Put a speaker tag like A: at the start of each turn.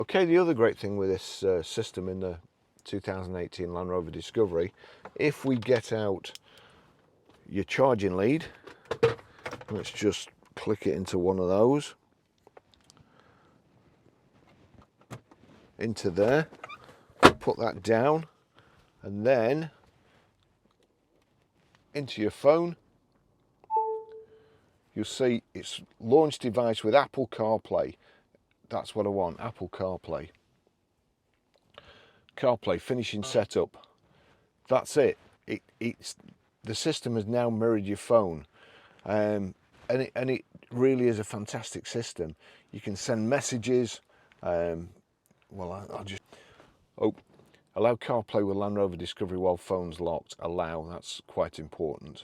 A: Okay, the other great thing with this system in the 2018 Land Rover Discovery, if we get out your charging lead, let's just click it into one of those, into there, put that down, and then into your phone, you'll see it's launch device with Apple CarPlay. That's what I want, Apple CarPlay. CarPlay finishing setup. That's it. It's the system has now mirrored your phone, and it really is a fantastic system. You can send messages. Well, I'll just allow CarPlay with Land Rover Discovery while phone's locked. Allow, that's quite important.